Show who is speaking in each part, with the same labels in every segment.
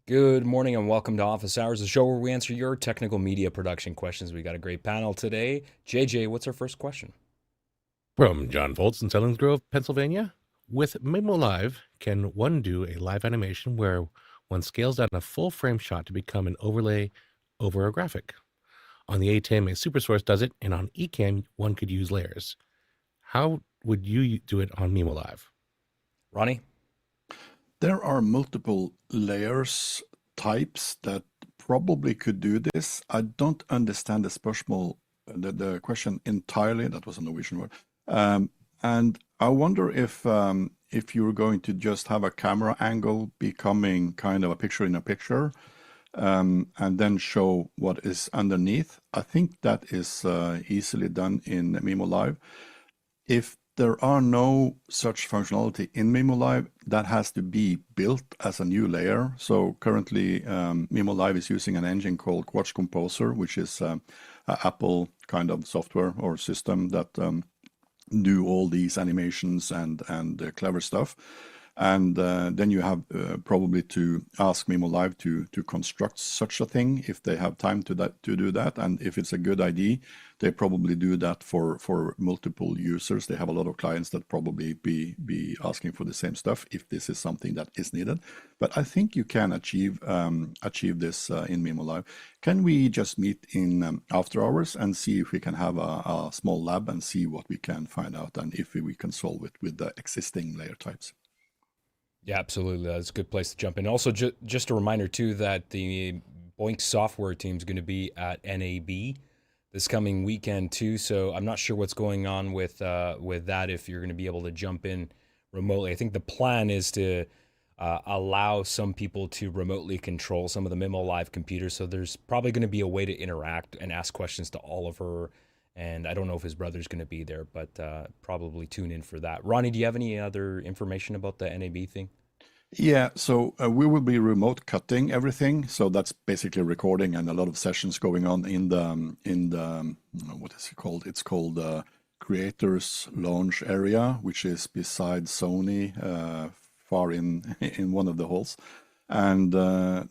Speaker 1: Good morning and welcome to Office Hours, the show where we answer your technical media production questions. We got a great panel today. JJ, what's our first question?
Speaker 2: From John Foltz in Selinsgrove, Pennsylvania. With MimoLive, can one do a live animation where one scales down a full frame shot to become an overlay over a graphic? On the ATEM, a SuperSource does it, and on ecamm, one could use layers. How would you do it on MimoLive?
Speaker 1: Ronnie?
Speaker 3: There are multiple layers types that probably could do this. I don't understand the question entirely. That was a Norwegian word. And I wonder if you're going to just have a camera angle becoming kind of a picture in a picture, and then show what is underneath. I think that is easily done in MimoLive. If there are no such functionality in MimoLive, that has to be built as a new layer. So currently, MimoLive is using an engine called Quartz Composer, which is a Apple kind of software or system that do all these animations and clever stuff. And then you have probably to ask MimoLive to construct such a thing if they have time to do that. And if it's a good idea, they probably do that for multiple users. They have a lot of clients that probably be asking for the same stuff if this is something that is needed. But I think you can achieve this in MimoLive. Can we just meet in after hours and see if we can have a small lab and see what we can find out and if we can solve it with the existing layer types?
Speaker 1: Yeah, absolutely. That's a good place to jump in. Also, just a reminder, too, that the Boink software team is going to be at NAB this coming weekend, too. So I'm not sure what's going on with that, if you're going to be able to jump in remotely. I think the plan is to allow some people to remotely control some of the MimoLive computers. So there's probably going to be a way to interact and ask questions to Oliver. And I don't know if his brother's going to be there, but probably tune in for that. Ronnie, do you have any other information about the NAB thing?
Speaker 3: Yeah, so we will be remote cutting everything. So that's basically recording and a lot of sessions going on in the what is it called? It's called Creators Lounge area, which is beside Sony, far in in one of the halls. And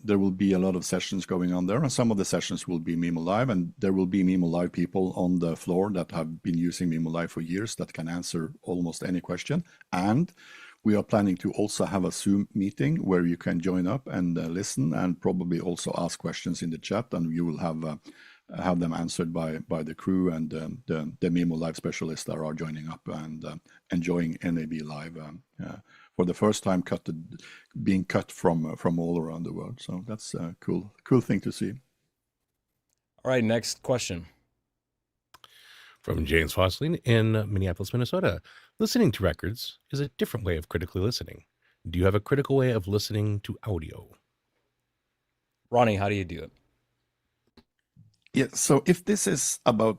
Speaker 3: there will be a lot of sessions going on there, and some of the sessions will be MimoLive, and there will be MimoLive people on the floor that have been using MimoLive for years that can answer almost any question. And we are planning to also have a Zoom meeting where you can join up and listen, and probably also ask questions in the chat, and you will have them answered by the crew and the MimoLive specialists that are joining up and enjoying NAB Live. For the first time being cut from all around the world. So that's a cool thing to see.
Speaker 1: All right, next question.
Speaker 2: From James Fosling in Minneapolis, Minnesota. Listening to records is a different way of critically listening. Do you have a critical way of listening to audio?
Speaker 1: Ronnie, how do you do it?
Speaker 3: Yeah, so if this is about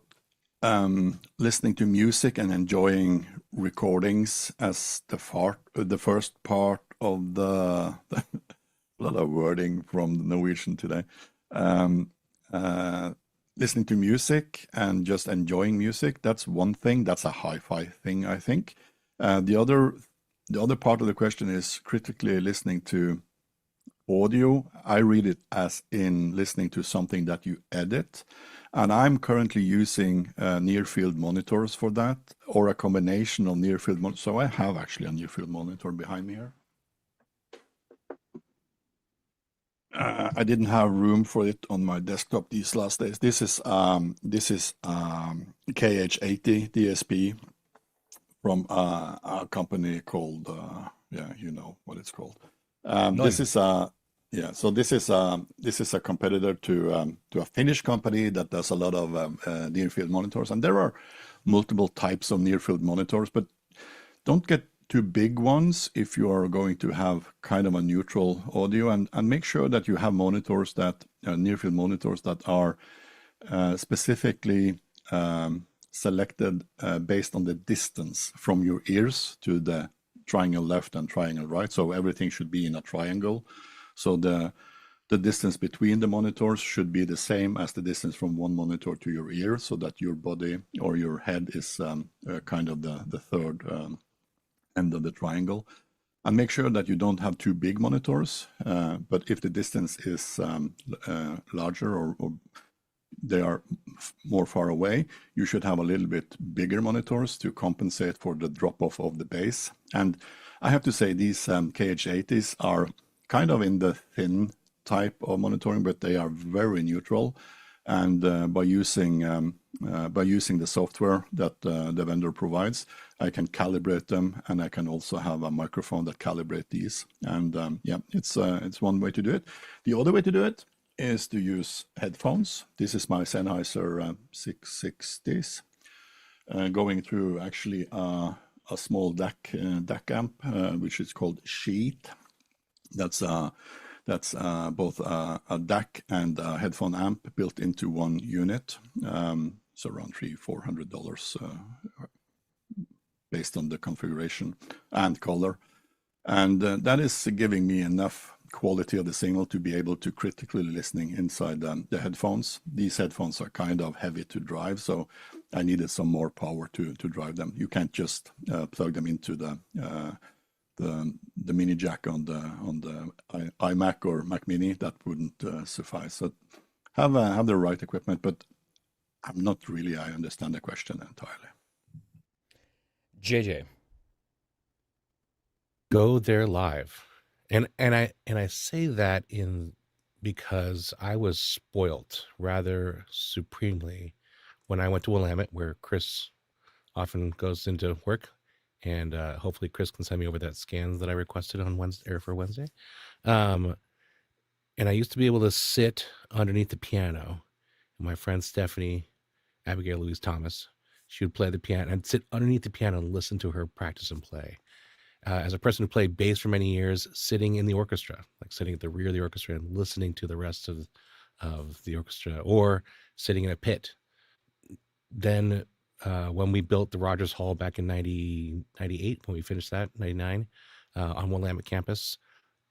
Speaker 3: listening to music and enjoying recordings as the first part of a lot of wording from the Norwegian today. Listening to music and just enjoying music, that's one thing. That's a hi-fi thing, I think. The other part of the question is critically listening to audio. I read it as in listening to something that you edit. And I'm currently using near-field monitors for that, or a combination of near-field monitors. So I have actually a near-field monitor behind me here. I didn't have room for it on my desktop these last days. This is KH80 DSP from a company called you know what it's called. This is a so this is a competitor to a Finnish company that does a lot of near-field monitors, and there are multiple types of near-field monitors, but don't get too big ones if you are going to have kind of a neutral audio, and make sure that you have monitors that near-field monitors that are specifically selected based on the distance from your ears to the triangle left and triangle right. So everything should be in a triangle. So the distance between the monitors should be the same as the distance from one monitor to your ear, so that your body or your head is kind of the third end of the triangle. And make sure that you don't have too big monitors, but if the distance is larger or they are more far away, you should have a little bit bigger monitors to compensate for the drop-off of the bass. And I have to say these KH80s are kind of in the thin type of monitoring, but they are very neutral. And by using the software that the vendor provides, I can calibrate them, and I can also have a microphone that calibrate these. And yeah, it's one way to do it. The other way to do it is to use headphones. This is my Sennheiser 660s, going through actually a small DAC amp, which is called Sheet. That's both a DAC and a headphone amp built into one unit. So around $300-400 based on the configuration and color. And that is giving me enough quality of the signal to be able to critically listening inside the headphones. These headphones are kind of heavy to drive, so I needed some more power to drive them. You can't just plug them into the mini jack on the iMac or Mac Mini. That wouldn't suffice. So have the right equipment, but I'm not really. I understand the question entirely.
Speaker 1: JJ,
Speaker 2: Go there live. And I say that because I was spoilt rather supremely when I went to Willamette, where Chris often goes into work, and hopefully Chris can send me over that scans that I requested on Wednesday or for Wednesday. And I used to be able to sit underneath the piano. My friend Stephanie, Abigail Louise Thomas, she would play the piano, and I'd sit underneath the piano and listen to her practice and play. As a person who played bass for many years, sitting in the orchestra, like sitting at the rear of the orchestra and listening to the rest of the orchestra, or sitting in a pit. Then when we built the Rogers Hall back in 98, when we finished that, 99, on Willamette campus,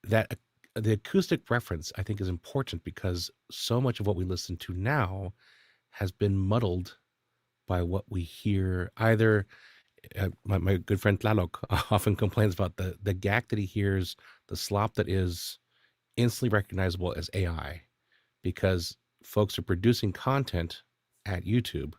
Speaker 2: that the acoustic reference, I think, is important because so much of what we listen to now has been muddled by what we hear. Either my good friend Tlalok often complains about the gack that he hears, the slop that is instantly recognizable as AI, because folks are producing content at YouTube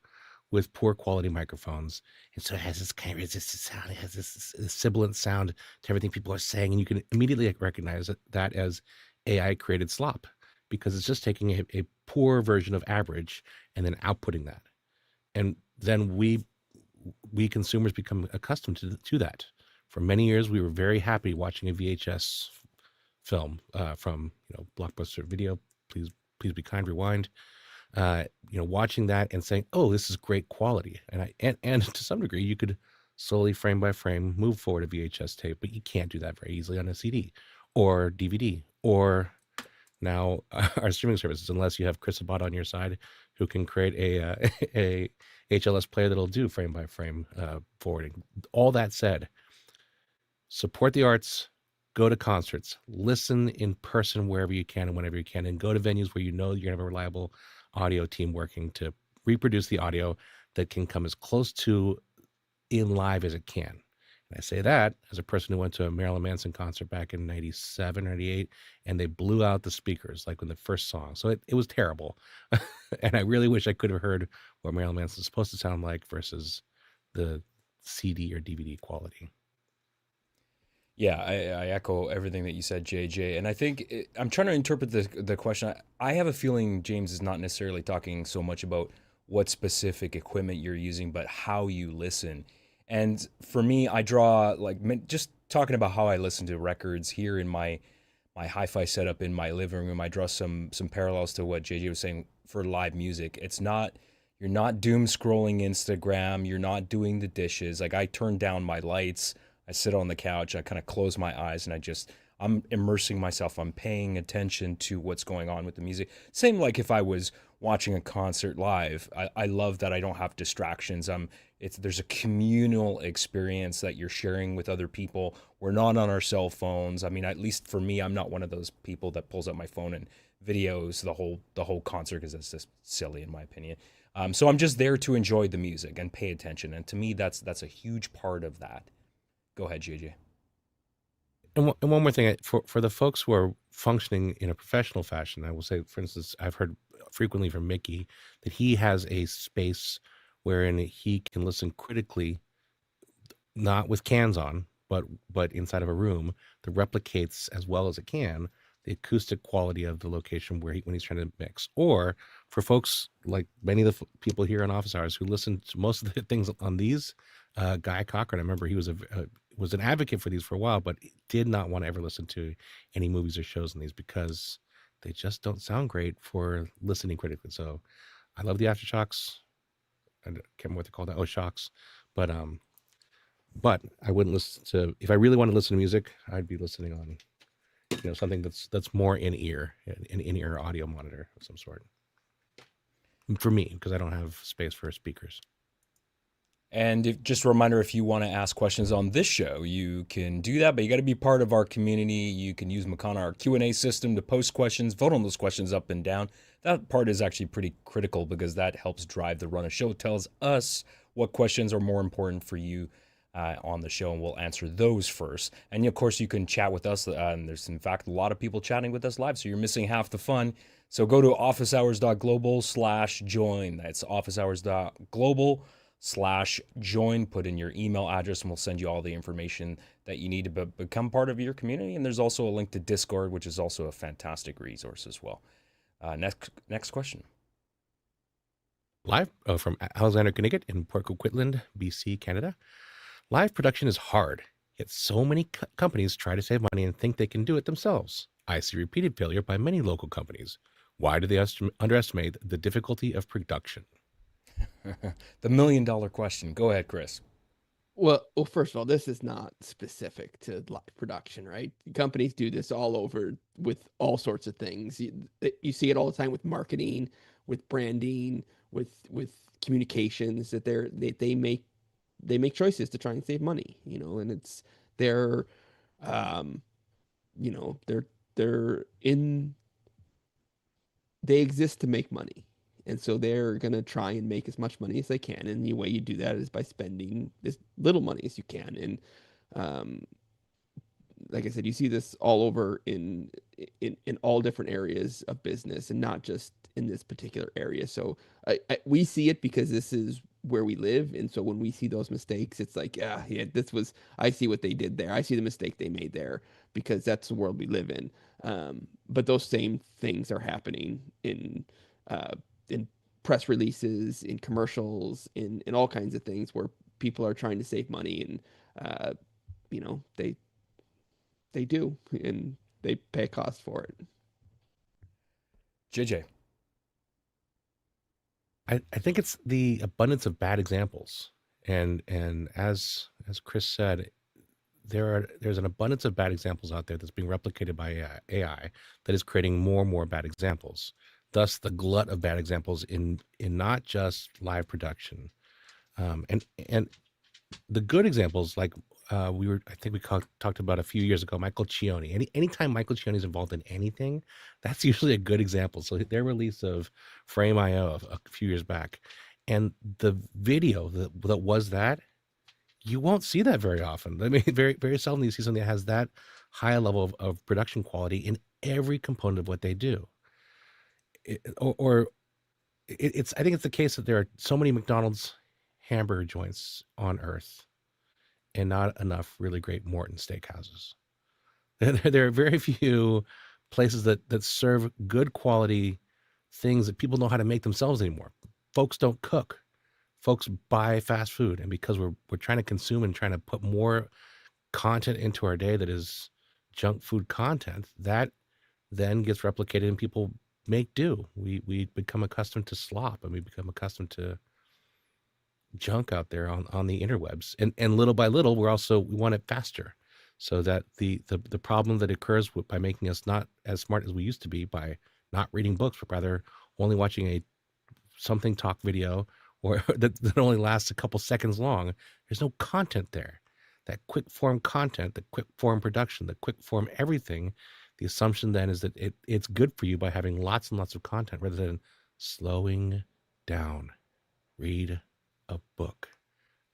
Speaker 2: with poor quality microphones, and so it has this kind of resistant sound. It has this sibilant sound to everything people are saying, and you can immediately recognize that as AI created slop, because it's just taking a poor version of average and then outputting that, and then we consumers become accustomed to that. For many years, we were very happy watching a VHS film from Blockbuster Video. Please be kind. Rewind. Watching that and saying, "Oh, this is great quality," and to some degree, you could slowly, frame by frame, move forward a VHS tape, but you can't do that very easily on a CD or DVD or now our streaming services, unless you have Chris Abad on your side, who can create a HLS player that'll do frame by frame forwarding. All that said, support the arts, go to concerts, listen in person wherever you can and whenever you can, and go to venues where you know you're gonna have a reliable audio team working to reproduce the audio that can come as close to in live as it can. And I say that as a person who went to a Marilyn Manson concert back in 97, 98, and they blew out the speakers like when the first song. So it was terrible. And I really wish I could have heard what Marilyn Manson's supposed to sound like versus the CD or DVD quality.
Speaker 1: Yeah, I echo everything that you said, JJ. And I think I'm trying to interpret the question. I have a feeling James is not necessarily talking so much about what specific equipment you're using, but how you listen. And for me, I draw just talking about how I listen to records here in my hi-fi setup in my living room. I draw some parallels to what JJ was saying for live music. It's not, you're not doom scrolling Instagram. You're not doing the dishes. Like, I turn down my lights. I sit on the couch. I kind of close my eyes and I'm immersing myself. I'm paying attention to what's going on with the music. Same like if I was watching a concert live. I love that I don't have distractions. There's a communal experience that you're sharing with other people. We're not on our cell phones. I mean, at least for me, I'm not one of those people that pulls out my phone and videos the whole concert, because that's just silly in my opinion. So I'm just there to enjoy the music and pay attention. And to me, that's a huge part of that. Go ahead, JJ.
Speaker 2: And one more thing, for the folks who are functioning in a professional fashion, I will say, for instance, I've heard frequently from Mickey that he has a space wherein he can listen critically, not with cans on, but inside of a room that replicates as well as it can the acoustic quality of the location where when he's trying to mix. Or for folks like many of the people here in office hours who listen to most of the things on these, Guy Cochran, I remember he was was an advocate for these for a while, but did not want to ever listen to any movies or shows on these because they just don't sound great for listening critically. So I love the aftershocks. I can't remember what they're called. Oh, shocks. But I wouldn't listen to, if I really want to listen to music, I'd be listening on, something that's more in ear, an in ear audio monitor of some sort. For me, because I don't have space for speakers.
Speaker 1: And just a reminder, if you want to ask questions on this show, you can do that, but you got to be part of our community. You can use Makana, our Q&A system, to post questions, vote on those questions up and down. That part is actually pretty critical because that helps drive the run of show. It tells us what questions are more important for you on the show, and we'll answer those first. And of course, you can chat with us. And there's, in fact, a lot of people chatting with us live, so you're missing half the fun. So go to officehours.global/join. That's officehours.global/join. Put in your email address and we'll send you all the information that you need to become part of your community. And there's also a link to Discord, which is also a fantastic resource as well. Next question.
Speaker 2: Live from Alexander Knigget in Port Coquitlam, BC, Canada. Live production is hard, yet so many companies try to save money and think they can do it themselves. I see repeated failure by many local companies. Why do they underestimate the difficulty of production?
Speaker 1: The $1 million question. Go ahead, Chris.
Speaker 4: Well, first of all, this is not specific to live production, right? Companies do this all over with all sorts of things. You see it all the time with marketing, with branding, with communications, that they make choices to try and save money, and it's they're they exist to make money. And so they're going to try and make as much money as they can. And the way you do that is by spending as little money as you can. And like I said, you see this all over in all different areas of business and not just in this particular area. So we see it because this is where we live. And so when we see those mistakes, it's like, yeah, I see what they did there. I see the mistake they made there because that's the world we live in. But those same things are happening in press releases, in commercials, in all kinds of things where people are trying to save money, and they do, and they pay a cost for it.
Speaker 1: JJ.
Speaker 2: I think it's the abundance of bad examples, and as Chris said, there's an abundance of bad examples out there that's being replicated by AI that is creating more and more bad examples. Thus, the glut of bad examples in not just live production, and the good examples, like I think we talked about a few years ago, Michael Cioni. Anytime Michael Cioni is involved in anything, that's usually a good example. So their release of Frame.io a few years back, and the video that was that, you won't see that very often. I mean, very, very seldom you see something that has that high level of production quality in every component of what they do. I think it's the case that there are so many McDonald's hamburger joints on Earth and not enough really great Morton steakhouses. There are very few places that serve good quality things that people know how to make themselves anymore. Folks don't cook. Folks buy fast food, and because we're trying to consume and trying to put more content into our day that is junk food content, that then gets replicated and people make do. We become accustomed to slop, and we become accustomed to junk out there on the interwebs, and little by little we want it faster, so that the problem that occurs by making us not as smart as we used to be by not reading books but rather only watching a something talk video or that only lasts a couple seconds long. There's no content there. That quick form content, the quick form production, the quick form everything. The assumption then is that it's good for you by having lots and lots of content rather than slowing down. Read a book.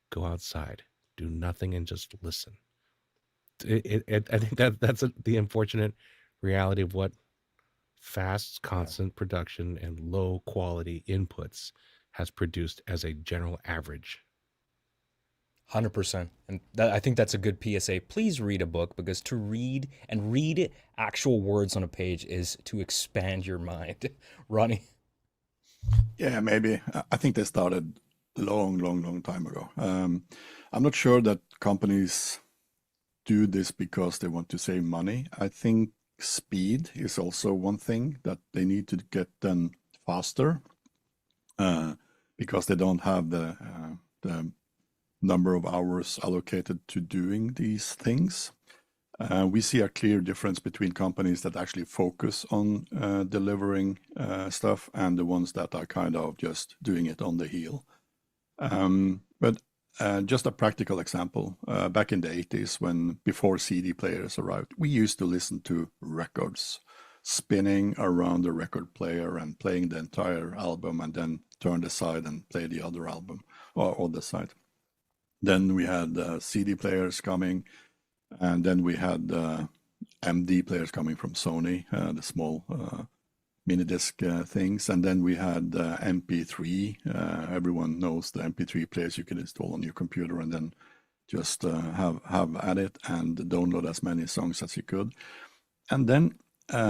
Speaker 2: Go outside. Do nothing and just listen. I think that's the unfortunate reality of what fast, constant production and low quality inputs has produced as a general average.
Speaker 1: 100%. And I think that's a good PSA. Please read a book, because to read actual words on a page is to expand your mind. Ronnie?
Speaker 3: Yeah, maybe. I think they started long time ago. I'm not sure that companies do this because they want to save money. I think speed is also one thing that they need to get done faster, because they don't have the number of hours allocated to doing these things. We see a clear difference between companies that actually focus on delivering stuff and the ones that are kind of just doing it on the heel. But just a practical example, back in the 80s, before CD players arrived, we used to listen to records spinning around the record player and playing the entire album, and then turn the side and play the other album or other side. Then we had CD players coming, and then we had MD players coming from Sony, the small mini disc things, and then we had MP3. Everyone knows the MP3 players you can install on your computer and then just have at it and download as many songs as you could. And then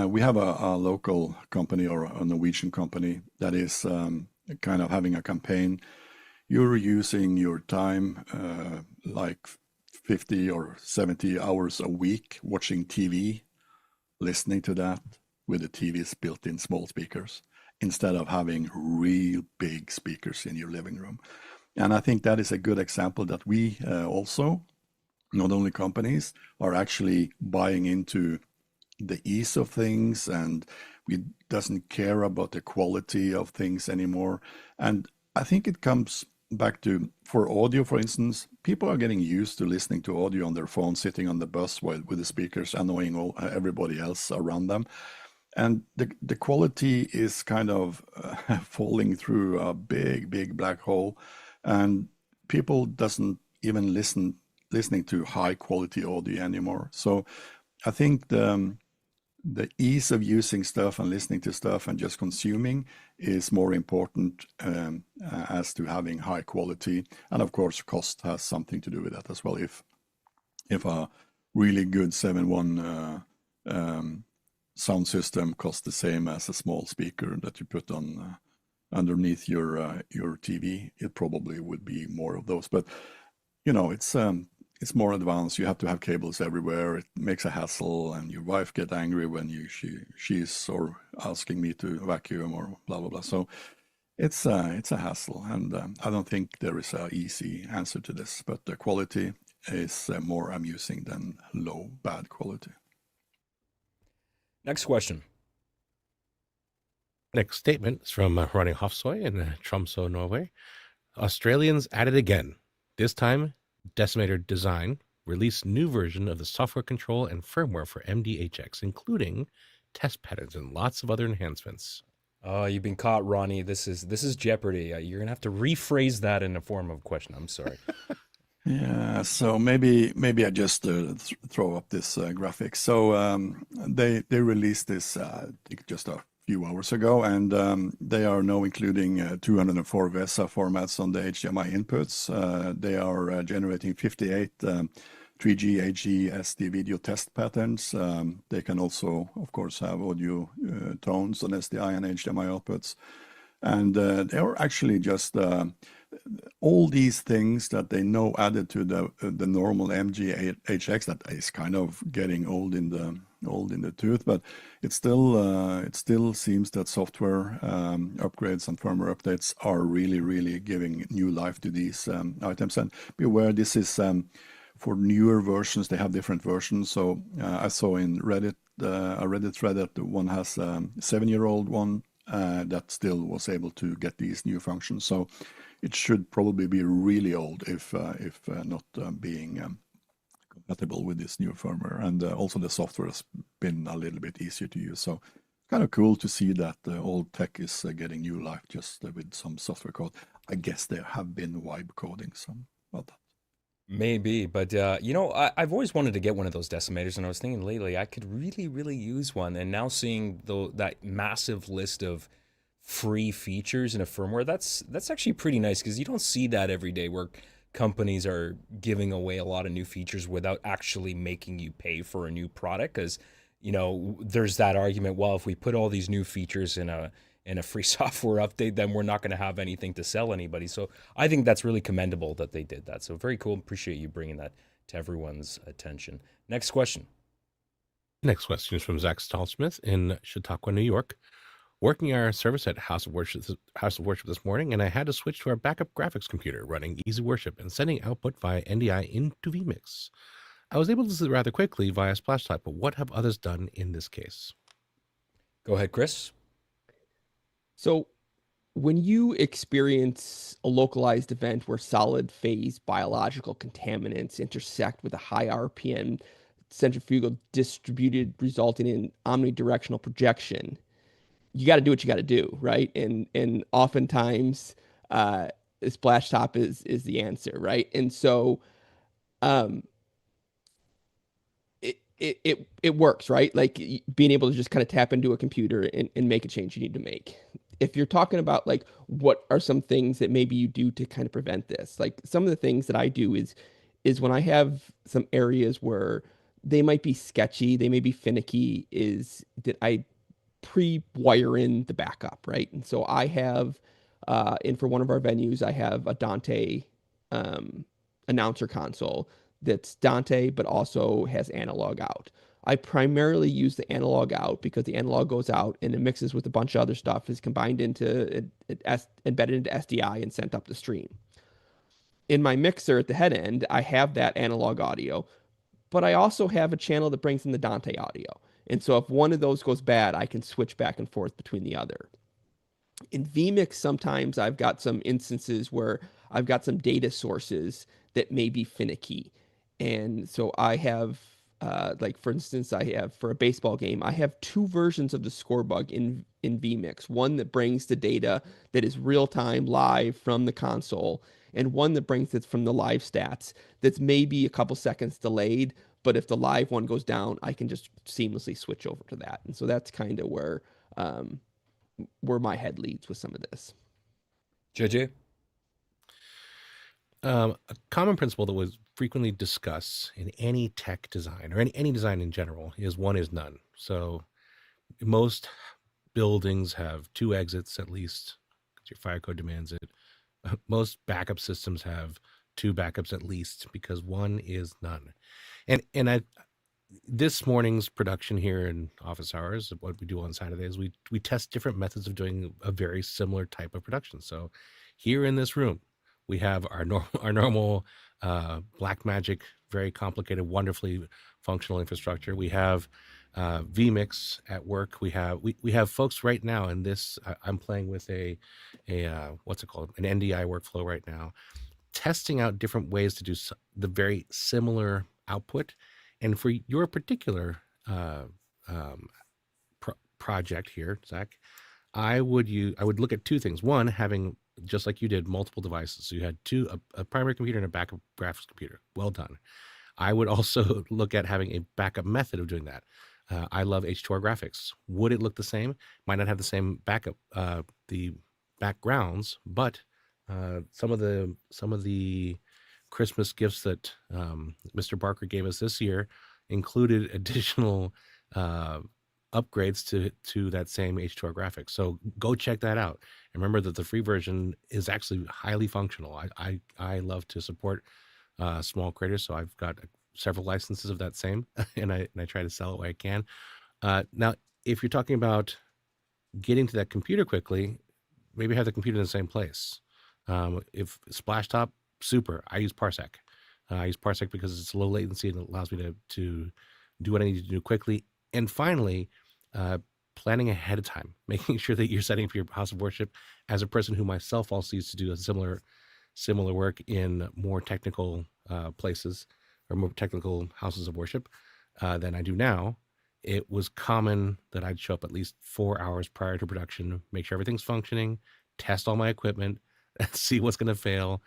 Speaker 3: we have a local company, or a Norwegian company, that is kind of having a campaign. You're using your time like 50 or 70 hours a week watching TV, listening to that with the TV's built-in small speakers, instead of having real big speakers in your living room. And I think that is a good example that we also, not only companies, are actually buying into the ease of things, and we doesn't care about the quality of things anymore. And I think it comes back to, for audio, for instance, people are getting used to listening to audio on their phone, sitting on the bus with the speakers, annoying everybody else around them. And the quality is kind of falling through a big black hole, and people doesn't even listening to high quality audio anymore. So I think the ease of using stuff and listening to stuff and just consuming is more important as to having high quality. And of course, cost has something to do with that as well. If a really good 7.1 sound system costs the same as a small speaker that you put on underneath your TV, it probably would be more of those. But you know, it's more advanced. You have to have cables everywhere. It makes a hassle, and your wife get angry when she's or asking me to vacuum or blah blah blah. So it's a hassle, and I don't think there is an easy answer to this. But the quality is more amusing than bad quality.
Speaker 1: Next question.
Speaker 2: Next statement is from Ronny Hofsoy in Tromsø, Norway. Australians at it again. This time, Decimator Deign released new version of the software control and firmware for MDHX, including test patterns and lots of other enhancements.
Speaker 1: Oh, you've been caught, Ronnie. This is Jeopardy. You're gonna have to rephrase that in a form of a question. I'm sorry.
Speaker 3: Yeah, so maybe I just throw up this graphic. So they released this I think just a few hours ago, and they are now including 204 VESA formats on the HDMI inputs. They are generating 58 3G, HG, SD video test patterns. They can also, of course, have audio tones on SDI and HDMI outputs. And they are actually just all these things that they know added to the normal MGHX that is kind of getting old in the tooth, but it still seems that software upgrades and firmware updates are really giving new life to these items. And beware, this is for newer versions. They have different versions. So I saw in Reddit a Reddit thread that one has a 7-year-old one that still was able to get these new functions. So it should probably be really old if not being compatible with this new firmware. And also the software has been a little bit easier to use. So kind of cool to see that old tech is getting new life just with some software code. I guess there have been vibe coding some of that.
Speaker 1: Maybe, but I've always wanted to get one of those decimators, and I was thinking lately I could really, really use one. And now seeing that massive list of free features in a firmware, that's actually pretty nice because you don't see that every day where companies are giving away a lot of new features without actually making you pay for a new product. Because there's that argument. Well, if we put all these new features in a free software update, then we're not going to have anything to sell anybody. So I think that's really commendable that they did that. So very cool. Appreciate you bringing that to everyone's attention. Next question.
Speaker 2: Next question is from Zach Stallsmith in Chautauqua, New York. Working our service at House of Worship this morning, and I had to switch to our backup graphics computer running EasyWorship and sending output via NDI into vMix. I was able to do it rather quickly via Splashtop, but what have others done in this case?
Speaker 1: Go ahead, Chris.
Speaker 4: So when you experience a localized event where solid phase biological contaminants intersect with a high RPM centrifugal distributed resulting in omnidirectional projection, you got to do what you got to do, right? And oftentimes Splashtop is the answer, right? And so it works, right? Like being able to just kind of tap into a computer and make a change you need to make. If you're talking about like what are some things that maybe you do to kind of prevent this, like some of the things that I do is when I have some areas where they might be sketchy, they may be finicky, is that I pre-wire in the backup, right? And so I have and for one of our venues, I have a Dante announcer console that's Dante, but also has analog out. I primarily use the analog out because the analog goes out and it mixes with a bunch of other stuff, is combined into embedded into SDI and sent up the stream. In my mixer at the head end, I have that analog audio, but I also have a channel that brings in the Dante audio. And so if one of those goes bad, I can switch back and forth between the other. In vMix, sometimes I've got some instances where I've got some data sources that may be finicky. And so I have, like for instance, I have for a baseball game, I have two versions of the score bug in vMix. One that brings the data that is real time live from the console, and one that brings it from the live stats that's maybe a couple seconds delayed. But if the live one goes down, I can just seamlessly switch over to that. And so that's kind of where my head leads with some of this.
Speaker 1: JJ?
Speaker 2: A common principle that was frequently discussed in any tech design or any design in general is one is none. So most buildings have two exits at least, because your fire code demands it. Most backup systems have two backups at least, because one is none. And this morning's production here in office hours, what we do on Saturdays, we test different methods of doing a very similar type of production. So here in this room, we have our normal Blackmagic, very complicated, wonderfully functional infrastructure. We have vMix at work. We have folks right now in this. I'm playing with a what's it called, an NDI workflow right now, testing out different ways to do the very similar output. And for your particular project here, Zach, I would look at two things. One, having, just like you did, multiple devices. So you had a primary computer and a backup graphics computer. Well done. I would also look at having a backup method of doing that. I love H2R graphics. Would it look the same? Might not have the same backup, the backgrounds, but some of the Christmas gifts that Mr. Barker gave us this year included additional upgrades to that same H2R graphics. So go check that out. And remember that the free version is actually highly functional. I love to support small creators, so I've got several licenses of that same, and I try to sell it where I can. Now, if you're talking about getting to that computer quickly, maybe have the computer in the same place. If Splashtop, super. I use Parsec. I use Parsec because it's low latency and it allows me to do what I need to do quickly. And finally, planning ahead of time, making sure that you're setting up your house of worship. As a person who myself also used to do a similar work in more technical places or more technical houses of worship than I do now, it was common that I'd show up at least 4 hours prior to production, make sure everything's functioning, test all my equipment, see what's going to fail,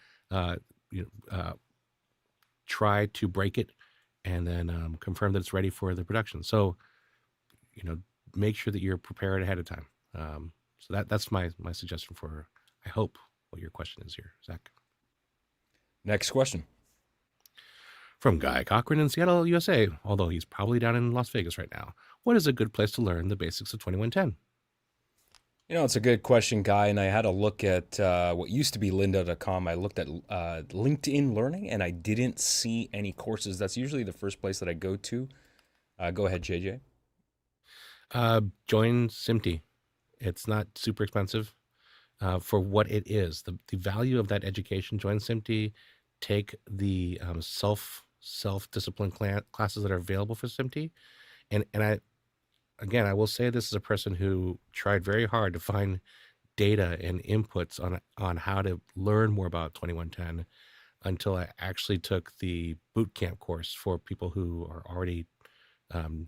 Speaker 2: try to break it and then confirm that it's ready for the production. So, make sure that you're prepared ahead of time. So that's my suggestion for, I hope, what your question is here, Zach.
Speaker 1: Next question.
Speaker 2: From Guy Cochran in Seattle, USA, although he's probably down in Las Vegas right now. What is a good place to learn the basics of 2110?
Speaker 1: It's a good question, Guy, and I had a look at what used to be lynda.com. I looked at LinkedIn Learning, and I didn't see any courses. That's usually the first place that I go to. Go ahead, JJ.
Speaker 2: Join SMPTE. It's not super expensive for what it is. The value of that education, join SMPTE, take the self-discipline classes that are available for SMPTE. And I will say this as a person who tried very hard to find data and inputs on how to learn more about 2110 until I actually took the boot camp course for people who are already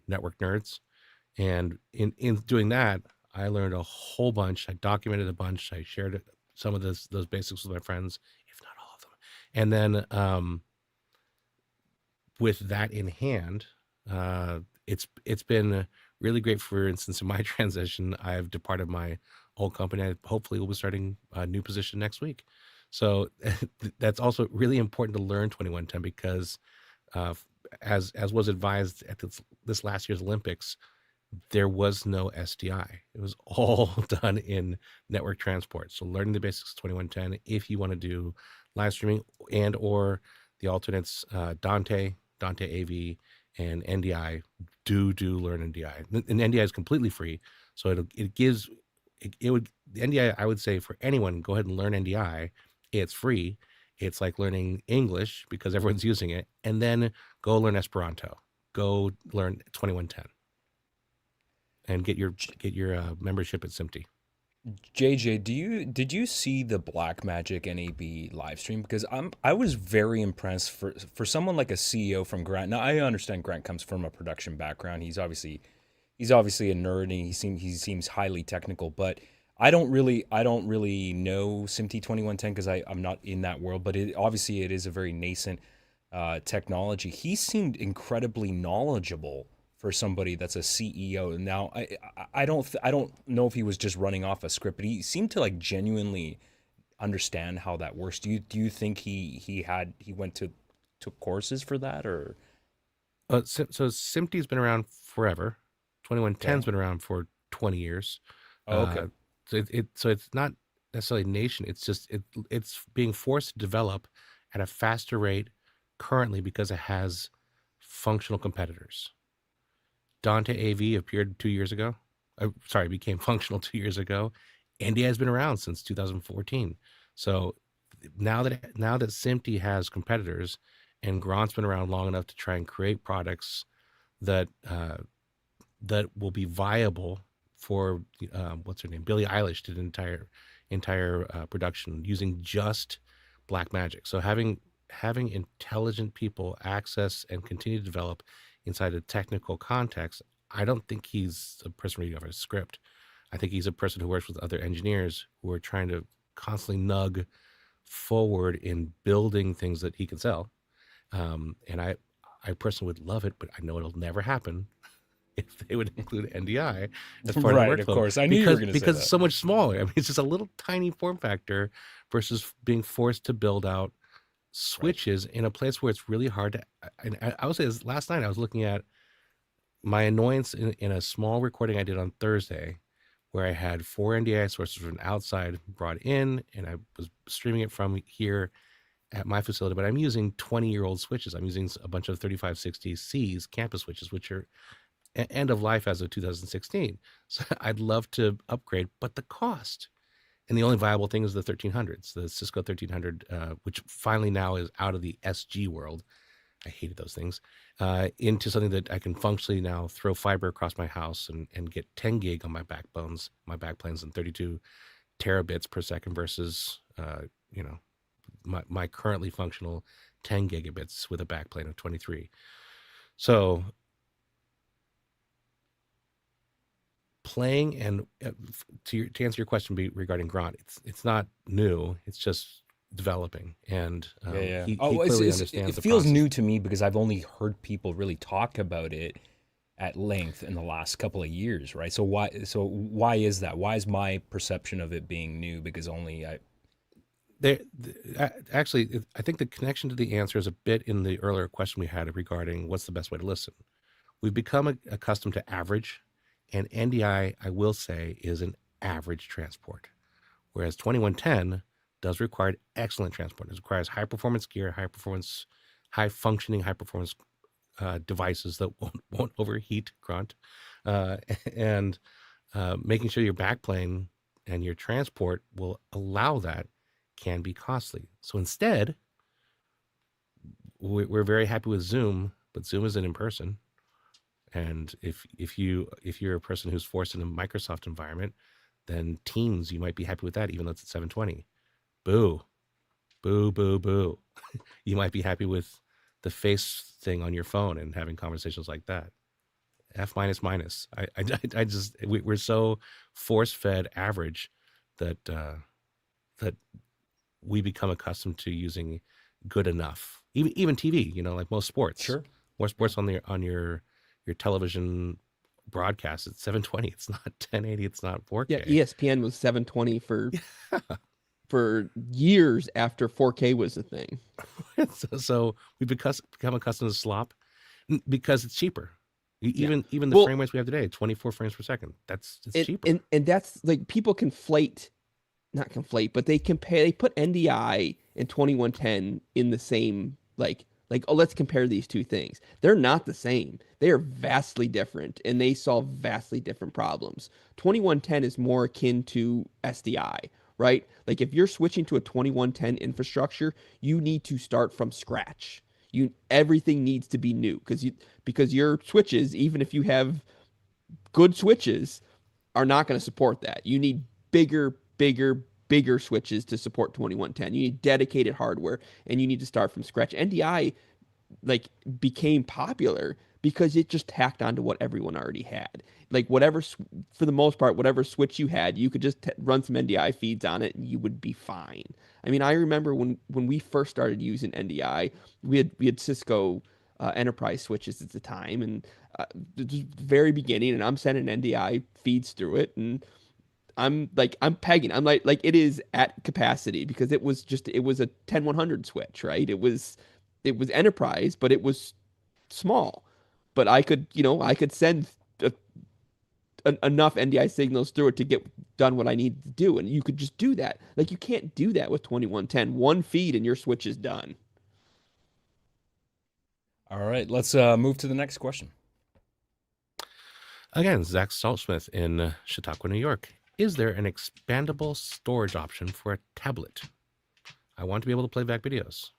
Speaker 2: network nerds. And in doing that, I learned a whole bunch. I documented a bunch. I shared some of those basics with my friends, if not all of them. And then with that in hand, it's been really great. For instance, in my transition, I've departed my old company. I hopefully will be starting a new position next week. So that's also really important to learn 2110 because as was advised at this last year's Olympics, there was no SDI. It was all done in network transport. So learning the basics of 2110, if you want to do live streaming and or the alternates, Dante AV, and NDI, do learn NDI. And NDI is completely free. So the NDI, I would say for anyone, go ahead and learn NDI. It's free. It's like learning English because everyone's using it. And then go learn Esperanto. Go learn 2110. And get your membership at SMPTE.
Speaker 1: JJ, did you see the Blackmagic NAB live stream? Because I was very impressed for someone like a CEO from Grant. Now I understand Grant comes from a production background. He's obviously a nerd and he seems highly technical. But I don't really know SMPTE 2110 because I'm not in that world. But it is a very nascent technology. He seemed incredibly knowledgeable for somebody that's a CEO. Now, I don't know if he was just running off a script, but he seemed to like genuinely understand how that works. Do you think he went to took courses for that or?
Speaker 2: So SMPTE's been around forever. 2110's been around for 20 years.
Speaker 1: Oh, okay.
Speaker 2: So it's not necessarily nation. It's just it's being forced to develop at a faster rate currently because it has functional competitors. Dante AV appeared 2 years ago. Became functional 2 years ago. NDI has been around since 2014. So now that SMPTE has competitors, and Grant's been around long enough to try and create products that will be viable for what's her name? Billie Eilish did an entire production using just Blackmagic. So having intelligent people access and continue to develop inside a technical context, I don't think he's a person reading off a script. I think he's a person who works with other engineers who are trying to constantly nudge forward in building things that he can sell. And I personally would love it, but I know it'll never happen if they would include NDI as part
Speaker 1: right,
Speaker 2: of the workflow.
Speaker 1: Of course, I knew you were going to say that.
Speaker 2: Because it's so much smaller. I mean, it's just a little tiny form factor versus being forced to build out switches in a place where it's really hard to. And I would say this, last night I was looking at my annoyance in a small recording I did on Thursday, where I had 4 NDI sources from outside brought in, and I was streaming it from here at my facility. But I'm using 20-year-old switches. I'm using a bunch of 3560Cs campus switches, which are end of life as of 2016. So I'd love to upgrade, but the cost. And the only viable thing is the 1300s, the Cisco 1300, which finally now is out of the SG world. I hated those things, into something that I can functionally now throw fiber across my house and get 10 gig on my backplanes, and 32 terabits per second versus, my currently functional 10 gigabits with a backplane of 23. So playing and to answer your question regarding Grant, it's not new. It's just developing, and
Speaker 1: Yeah.
Speaker 2: he
Speaker 1: Oh,
Speaker 2: clearly
Speaker 1: it
Speaker 2: understands the
Speaker 1: feels
Speaker 2: process.
Speaker 1: new to me because I've only heard people really talk about it at length in the last couple of years, right? So why is that? Why is my perception of it being new? Because only I
Speaker 2: Actually, I think the connection to the answer is a bit in the earlier question we had regarding what's the best way to listen. We've become accustomed to average, and NDI, I will say, is an average transport, whereas 2110 does require excellent transport. It requires high performance gear, high functioning, high performance devices that won't overheat, grunt, uh, and making sure your backplane and your transport will allow that can be costly. So instead, we're very happy with Zoom, but Zoom isn't in person. And if you're a person who's forced in a Microsoft environment, then Teams, you might be happy with that, even though it's at 720. Boo, boo, boo, boo. You might be happy with the face thing on your phone and having conversations like that. F minus minus. I just we're so force fed average that that we become accustomed to using good enough. Even TV, like most sports.
Speaker 1: Sure.
Speaker 2: More sports on your television broadcast. It's 720. It's not 1080. It's not 4K.
Speaker 4: Yeah, ESPN was 720 for years after 4K was a thing.
Speaker 2: So we become accustomed to slop because it's cheaper. Even the frame rates we have today, 24 frames per second. It's cheaper.
Speaker 4: And that's like people not conflate, but they put NDI and 2110 in the same let's compare these two things. They're not the same. They are vastly different, and they solve vastly different problems. 2110 is more akin to SDI, right? Like if you're switching to a 2110 infrastructure, you need to start from scratch. Everything needs to be new because your switches, even if you have good switches, are not going to support that. You need bigger switches to support 2110. You need dedicated hardware, and you need to start from scratch. NDI became popular because it just tacked onto what everyone already had. Like for the most part, whatever switch you had, you could just run some NDI feeds on it and you would be fine. I mean, I remember when we first started using NDI, we had Cisco enterprise switches at the time, and it was the very beginning, and I'm sending NDI feeds through it, and I'm pegging. I'm like it is at capacity because it was a 10100 switch, right? It was enterprise, but it was small. But I could send enough NDI signals through it to get done what I need to do, and you could just do that. Like you can't do that with 2110. One feed and your switch is done.
Speaker 1: All right, let's move to the next question.
Speaker 2: Again, Zach Saltsmith in Chautauqua, New York. Is there an expandable storage option for a tablet? I want to be able to play back videos.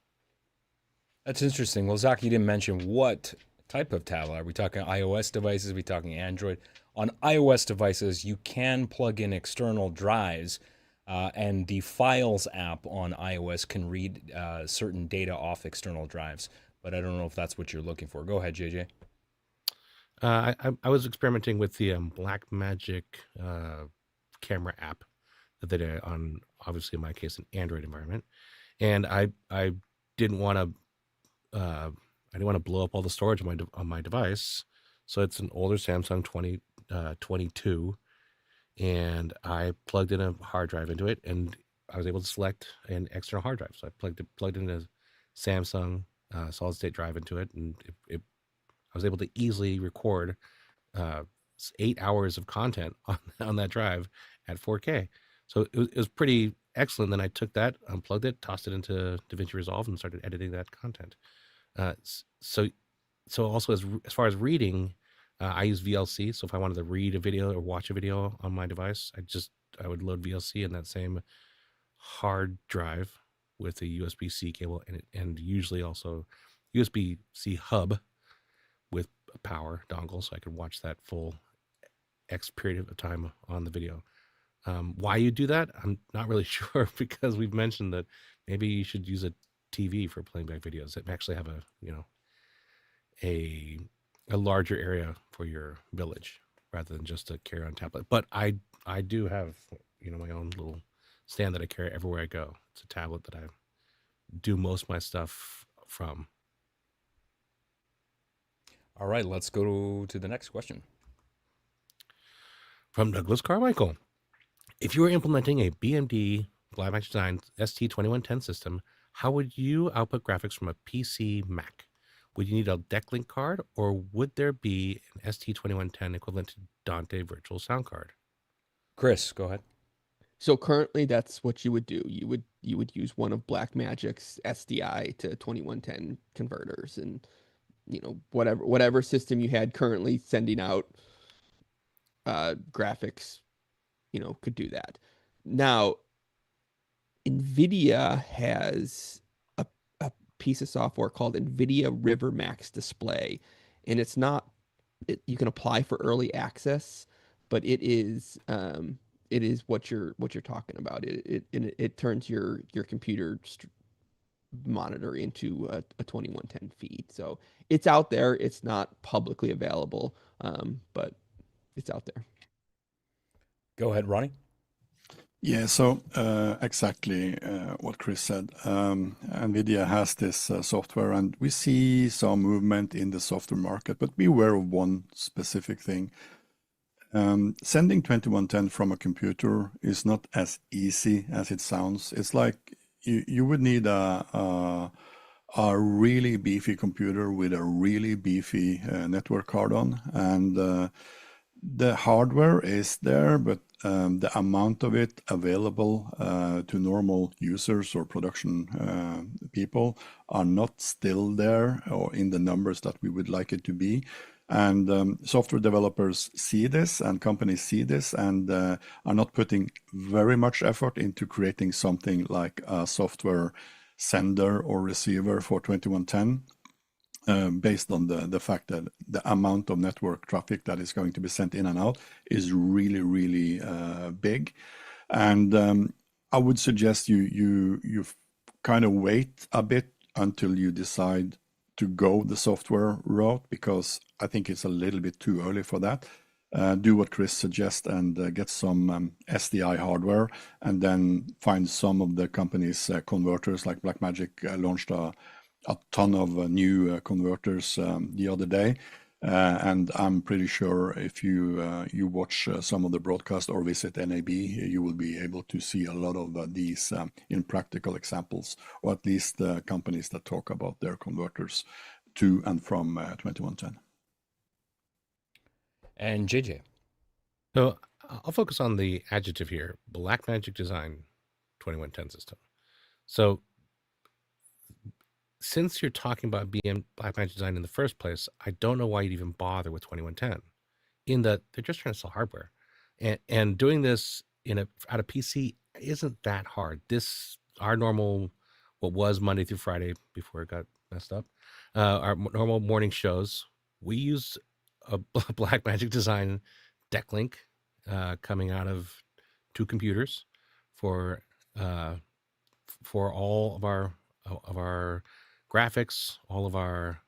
Speaker 1: That's interesting. Well, Zach, you didn't mention what type of tablet. Are we talking iOS devices? Are we talking Android? On iOS devices, you can plug in external drives, and the Files app on iOS can read certain data off external drives. But I don't know if that's what you're looking for. Go ahead, JJ.
Speaker 2: I was experimenting with the Blackmagic camera app that they did on, obviously in my case, an Android environment, and I didn't want to blow up all the storage on my device, so it's an older Samsung 2022, and I plugged in a hard drive into it, and I was able to select an external hard drive. So I plugged in a Samsung solid state drive into it, and I was able to easily record 8 hours of content on that drive at 4K. So it was pretty excellent. Then I took that, unplugged it, tossed it into DaVinci Resolve, and started editing that content. So also as far as reading, I use VLC. So if I wanted to read a video or watch a video on my device, I would load VLC in that same hard drive with a USB-C cable and usually also USB-C hub with a power dongle, so I could watch that full X period of time on the video. Why you do that, I'm not really sure, because we've mentioned that maybe you should use a TV for playing back videos that actually have a larger area for your village rather than just a carry-on tablet. But I do have my own little stand that I carry everywhere I go. It's a tablet that do most of my stuff from.
Speaker 1: All right, let's go to the next question.
Speaker 2: From Douglas Carmichael. If you were implementing a BMD Blackmagic Design ST2110 system, how would you output graphics from a PC Mac? Would you need a DeckLink card, or would there be an ST2110 equivalent to Dante Virtual Soundcard?
Speaker 1: Chris, go ahead.
Speaker 4: So currently, that's what you would do. You would use one of Blackmagic's SDI to 2110 converters, and whatever system you had currently sending out graphics, could do that. Now, NVIDIA has a piece of software called NVIDIA River Max Display, and it's not. You can apply for early access, but it is what you're talking about. It turns your computer monitor into a 2110 feed. So it's out there. It's not publicly available, but it's out there.
Speaker 1: Go ahead, Ronnie.
Speaker 3: Yeah, so exactly what Chris said. NVIDIA has this software, and we see some movement in the software market, but be aware of one specific thing. Sending 2110 from a computer is not as easy as it sounds. It's like you would need a really beefy computer with a really beefy network card on, and the hardware is there, but the amount of it available to normal users or production people are not still there or in the numbers that we would like it to be. And software developers see this, and companies see this, and are not putting very much effort into creating something like a software sender or receiver for 2110. Based on the fact that the amount of network traffic that is going to be sent in and out is really, really big. And I would suggest you kind of wait a bit until you decide to go the software route, because I think it's a little bit too early for that. Do what Chris suggests and get some SDI hardware, and then find some of the companies' converters, like Blackmagic launched a ton of new converters the other day, and I'm pretty sure if you watch some of the broadcast or visit NAB, you will be able to see a lot of these in practical examples, or at least the companies that talk about their converters to and from 2110.
Speaker 1: And JJ.
Speaker 2: So I'll focus on the adjective here: Blackmagic Design 2110 system. So since you're talking about Blackmagic Design in the first place, I don't know why you'd even bother with 2110, in that they're just trying to sell hardware, and doing this out of PC isn't that hard. Our normal, what was Monday through Friday before it got messed up, our normal morning shows, we use a Blackmagic Design DeckLink coming out of two computers for all of our graphics, all of our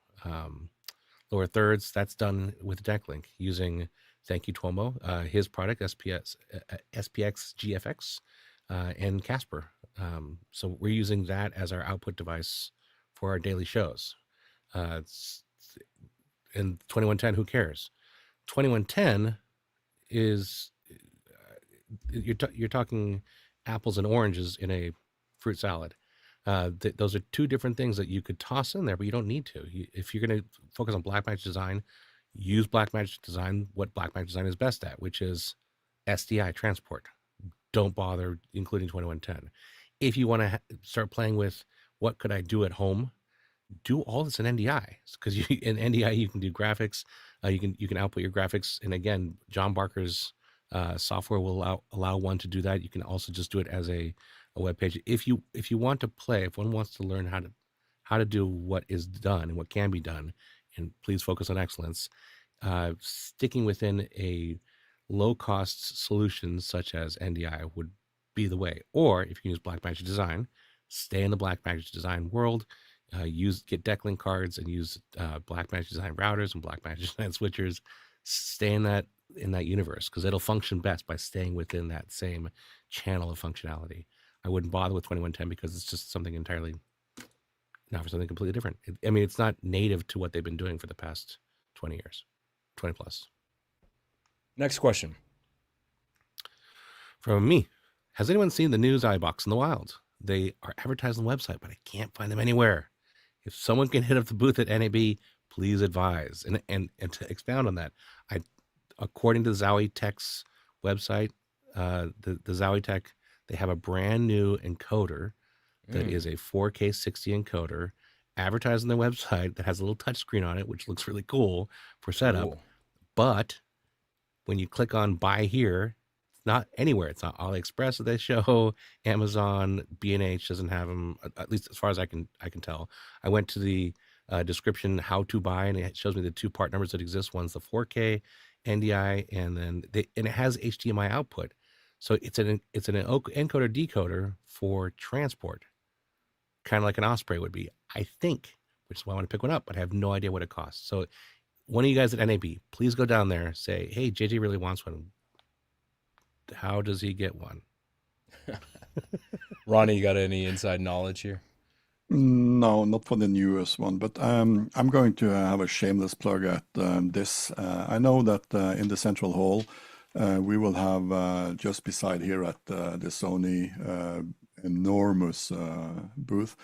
Speaker 2: lower thirds. That's done with DeckLink using, thank you Tuomo, his product SPX GFX and Casper. So we're using that as our output device for our daily shows. And 2110, who cares? 2110 is you're talking apples and oranges in a fruit salad. Those are two different things that you could toss in there, but you don't need to. If you're going to focus on Blackmagic Design, use Blackmagic Design, what Blackmagic Design is best at, which is SDI transport. Don't bother including 2110. If you want to start playing with what could I do at home, do all this in NDI, because in NDI you can do graphics. You can output your graphics, and again, John Barker's software will allow one to do that. You can also just do it as a web page. If you want to play, if one wants to learn how to do what is done and what can be done, and please focus on excellence, sticking within a low cost solution such as NDI would be the way. Or if you can use Blackmagic Design, stay in the Blackmagic Design world. Get DeckLink cards and use Blackmagic Design routers and Blackmagic Design switchers. Stay in that universe, because it'll function best by staying within that same channel of functionality. I wouldn't bother with 2110 because it's just something entirely now for something completely different. I mean, it's not native to what they've been doing for the past 20 years, 20 plus.
Speaker 1: Next question.
Speaker 2: From me, has anyone seen the new ZowieBox in the wild? They are advertised on the website, but I can't find them anywhere. If someone can hit up the booth at NAB, please advise. And to expound on that, according to the Zowie Tech's website, the Zowie Tech, they have a brand new encoder that is a 4K 60 encoder advertised on their website that has a little touchscreen on it, which looks really cool for setup.
Speaker 1: Cool.
Speaker 2: But when you click on buy here, it's not anywhere. It's not AliExpress that they show. Amazon, B&H doesn't have them, at least as far as I can tell. I went to the description how to buy, and it shows me the two part numbers that exist. One's the 4K NDI, and it has HDMI output. So it's an encoder decoder for transport, kind of like an Osprey would be, I think, which is why I want to pick one up, but I have no idea what it costs. So one of you guys at NAB, please go down there, say, hey, JJ really wants one. How does he get one?
Speaker 1: Ronnie, you got any inside knowledge here?
Speaker 3: No, not for the newest one, but I'm going to have a shameless plug at this. I know that in the central hall, we will have just beside here at the Sony enormous booth,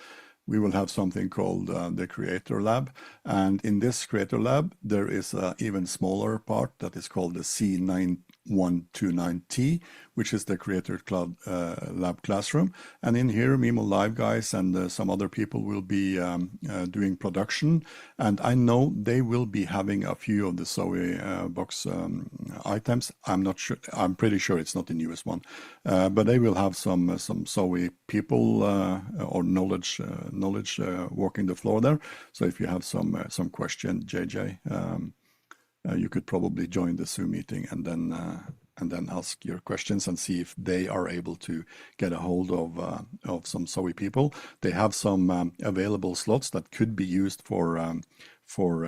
Speaker 3: we will have something called the Creator Lab. And in this Creator Lab, there is an even smaller part that is called the C9129T, which is the Creator Lab classroom. And in here, MimoLive guys and some other people will be doing production. And I know they will be having a few of the ZowieBox items. I'm not sure. I'm pretty sure it's not the newest one, but they will have some Zowie people or knowledge walking the floor there. So if you have some question, JJ, you could probably join the Zoom meeting and then ask your questions and see if they are able to get a hold of some Zowie people. They have some available slots that could be used for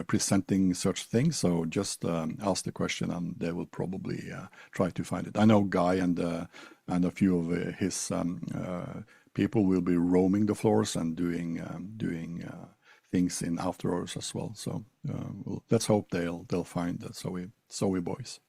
Speaker 3: presenting such things. So just ask the question and they will probably try to find it. I know Guy and a few of his people will be roaming the floors and doing things in after hours as well. So let's hope they'll find the Zowie boys.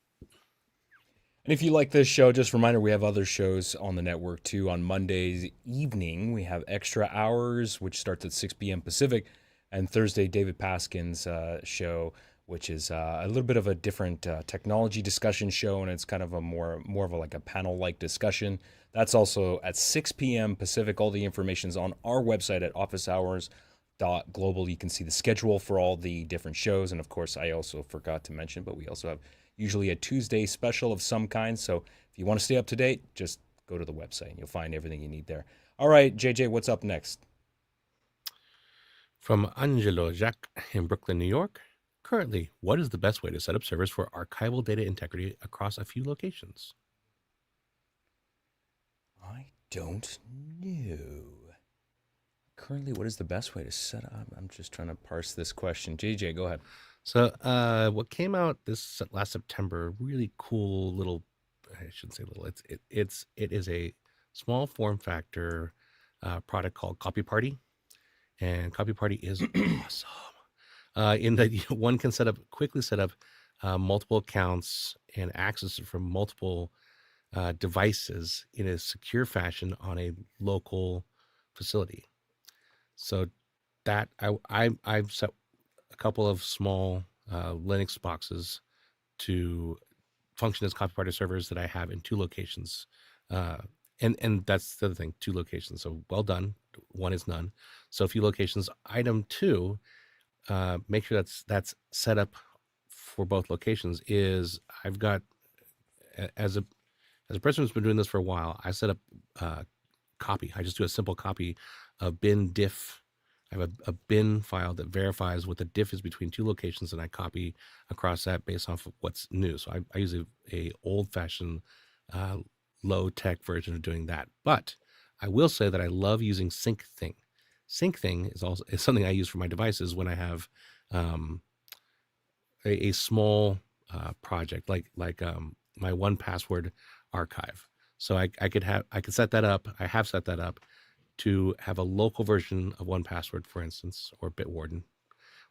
Speaker 1: And if you like this show, just a reminder, we have other shows on the network too. On Mondays evening, we have Extra Hours, which starts at 6 p.m. Pacific, and Thursday, David Paskin's show, which is a little bit of a different technology discussion show, and it's kind of a more of a, like a panel-like discussion. That's also at 6 p.m. Pacific. All the information's on our website at officehours.global. You can see the schedule for all the different shows, and of course, I also forgot to mention, but we also have usually a Tuesday special of some kind. So if you want to stay up to date, just go to the website and you'll find everything you need there. All right, JJ, what's up next?
Speaker 2: From Angelo Jacques in Brooklyn, New York. Currently, what is the best way to set up servers for archival data integrity across a few locations?
Speaker 1: I don't know. Currently, what is the best way to set up? I'm just trying to parse this question. JJ, go ahead.
Speaker 2: So what came out this last September, really cool little, I shouldn't say little, it is a small form factor product called Copy Party. And Copy Party is awesome. In that one can quickly set up multiple accounts and access it from multiple devices in a secure fashion on a local facility. So that I've set a couple of small Linux boxes to function as Copy Party servers that I have in two locations. And that's the other thing, two locations. So well done. One is none. So a few locations. Item 2, make sure that's set up for both locations is I've got, as a person who's been doing this for a while, I set up copy. I just do a simple copy of bin diff. I have a bin file that verifies what the diff is between two locations, and I copy across that based off of what's new. So I use a old-fashioned low-tech version of doing that. But I will say that I love using SyncThing. SyncThing is something I use for my devices when I have a small project like my 1Password archive. So I could set that up. I have set that up to have a local version of 1Password, for instance, or Bitwarden,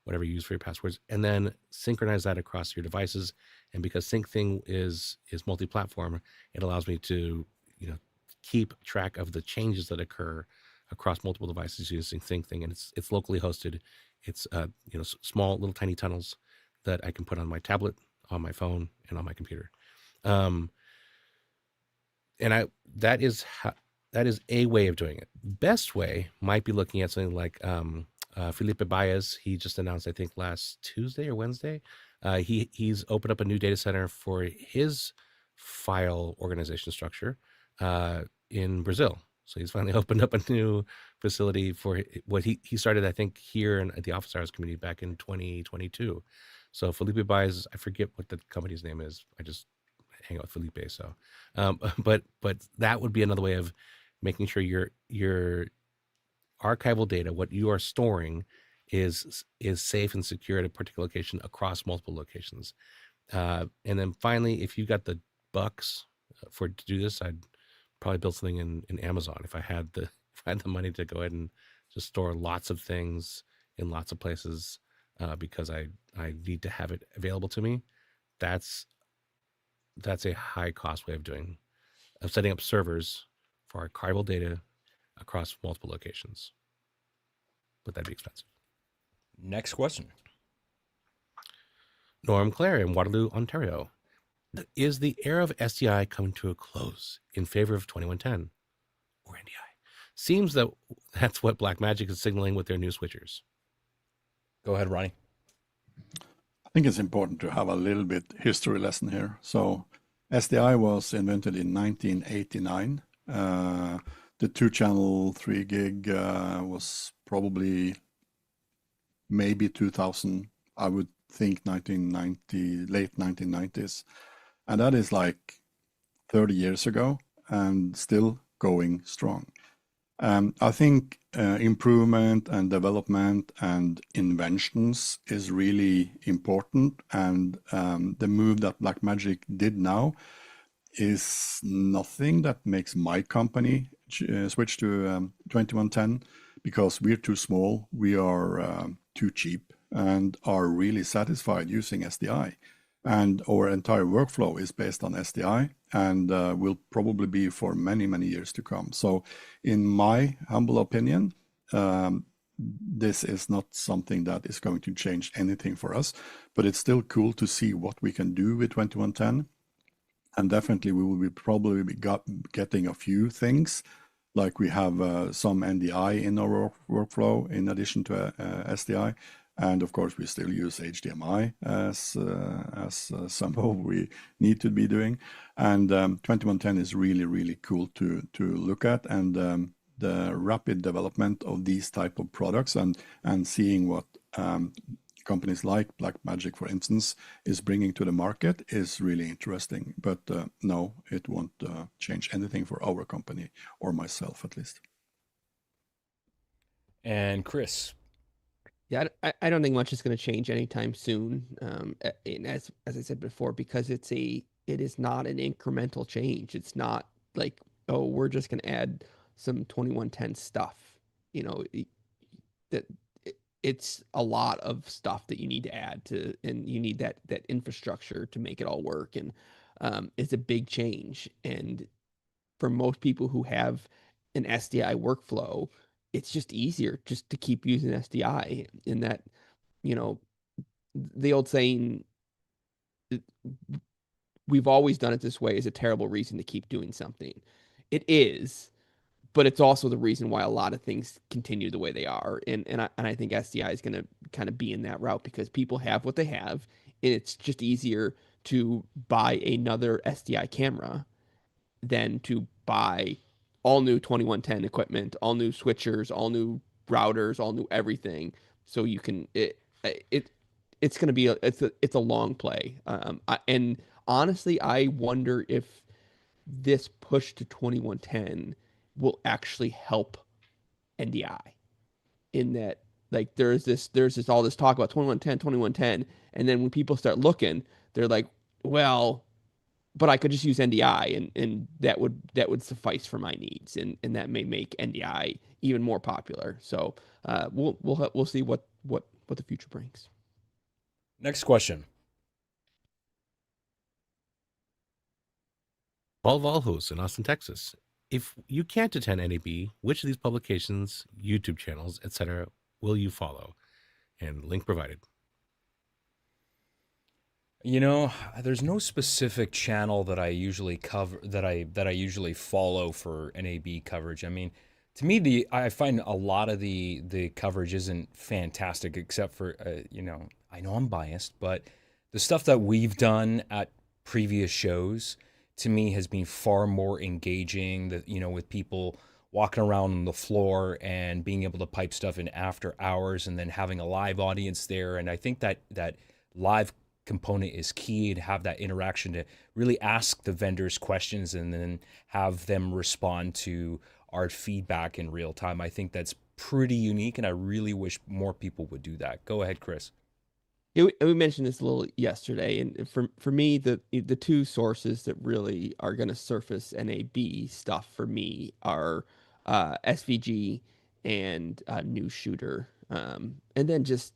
Speaker 2: whatever you use for your passwords, and then synchronize that across your devices. And because SyncThing is multi-platform, it allows me to, keep track of the changes that occur across multiple devices using SyncThing, and it's locally hosted. It's small little tiny tunnels that I can put on my tablet, on my phone, and on my computer. That is a way of doing it. Best way might be looking at something like Felipe Baez. He just announced, I think last Tuesday or Wednesday, he's opened up a new data center for his file organization structure in Brazil. So he's finally opened up a new facility for what he started, I think, here at the Office Hours community back in 2022. So Felipe Baez, I forget what the company's name is. I just hang out with Felipe. So, but that would be another way of making sure your archival data, what you are storing, is safe and secure at a particular location across multiple locations. And then finally, if you got the bucks to do this, I'd probably build something in Amazon if I had the money to go ahead and just store lots of things in lots of places because I need to have it available to me. That's a high cost way of setting up servers for archival data across multiple locations. But that'd be expensive.
Speaker 1: Next question.
Speaker 2: Norm Clare in Waterloo, Ontario. Is the era of SDI coming to a close in favor of 2110 or NDI? Seems that's what Blackmagic is signaling with their new switchers.
Speaker 1: Go ahead, Ronnie.
Speaker 3: I think it's important to have a little bit history lesson here. So SDI was invented in 1989. The 2-channel 3 gig was probably maybe 2000. I would think 1990, late 1990s. And that is like 30 years ago and still going strong. I think improvement and development and inventions is really important. And the move that Blackmagic did now is nothing that makes my company switch to 2110 because we're too small, we are too cheap, and are really satisfied using SDI. And our entire workflow is based on SDI and will probably be for many, many years to come. So in my humble opinion, this is not something that is going to change anything for us, but it's still cool to see what we can do with 2110. And definitely we will probably be getting a few things, like we have some NDI in our workflow in addition to SDI. And of course, we still use HDMI as somehow we need to be doing. And 2110 is really, really cool to look at. And the rapid development of these type of products and seeing what companies like Blackmagic, for instance, is bringing to the market is really interesting. But no, it won't change anything for our company or myself, at least.
Speaker 1: And Chris.
Speaker 4: Yeah, I don't think much is going to change anytime soon. And as I said before, because it is not an incremental change. It's not like, oh, we're just going to add some 2110 stuff. It's a lot of stuff that you need to add to, and you need that infrastructure to make it all work. And it's a big change. And for most people who have an SDI workflow, it's just easier just to keep using SDI. In that, the old saying, we've always done it this way, is a terrible reason to keep doing something. It is, but it's also the reason why a lot of things continue the way they are. And I think SDI is going to kind of be in that route because people have what they have, and it's just easier to buy another SDI camera than to buy all new 2110 equipment, all new switchers, all new routers, all new everything. So you can it's going to be it's a long play. And honestly, I wonder if this push to 2110 will actually help NDI in that, like, there's all this talk about 2110, and then when people start looking, they're like, well, but I could just use NDI and that would suffice for my needs, and that may make NDI even more popular. So we'll see what the future brings.
Speaker 1: Next question.
Speaker 2: Paul Valhos in Austin, Texas. If you can't attend NAB, which of these publications, YouTube channels, etc., will you follow? And link provided.
Speaker 1: You know, there's no specific channel that I usually cover that I usually follow for NAB coverage. I mean, to me, I find a lot of the coverage isn't fantastic, except for you know, I know I'm biased, but the stuff that we've done at previous shows to me has been far more engaging. That, you know, with people walking around on the floor and being able to pipe stuff in after hours, and then having a live audience there. And I think that live component is key to have that interaction, to really ask the vendors questions and then have them respond to our feedback in real time. I think that's pretty unique, and I really wish more people would do that. Go ahead, Chris.
Speaker 4: Yeah, we mentioned this a little yesterday, and for me, the two sources that really are going to surface NAB stuff for me are SVG and New Shooter, and then just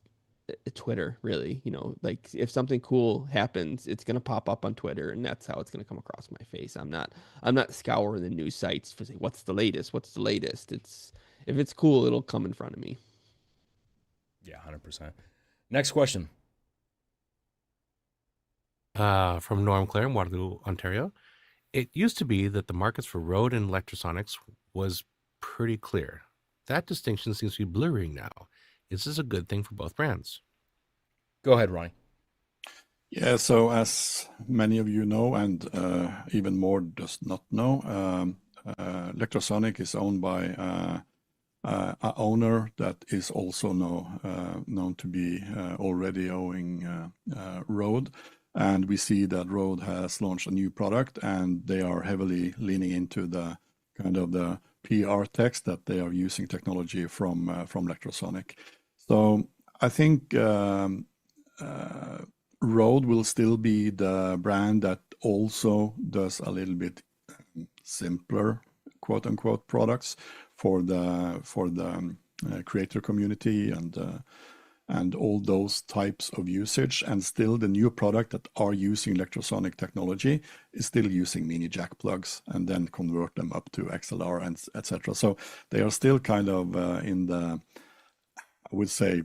Speaker 4: Twitter. Really, you know, like if something cool happens, it's going to pop up on Twitter, and that's how it's going to come across my face. I'm not scouring the news sites for say what's the latest. It's if it's cool, it'll come in front of me.
Speaker 1: Yeah, 100%. Next question.
Speaker 2: From Norm Clare in Waterloo, Ontario. It used to be that the markets for Rode and Lectrosonics was pretty clear. That distinction seems to be blurring now. Is this a good thing for both brands?
Speaker 1: Go ahead, Ronnie.
Speaker 3: Yeah, so as many of you know, and even more does not know, Lectrosonic is owned by an owner that is also known to be already owning Rode. And we see that Rode has launched a new product, and they are heavily leaning into the kind of the PR text that they are using technology from Lectrosonic. So I think Rode will still be the brand that also does a little bit simpler, quote unquote, products for the creator community and all those types of usage. And still the new product that are using Lectrosonic technology is still using mini jack plugs and then convert them up to XLR and etc. So they are still kind of in the, I would say,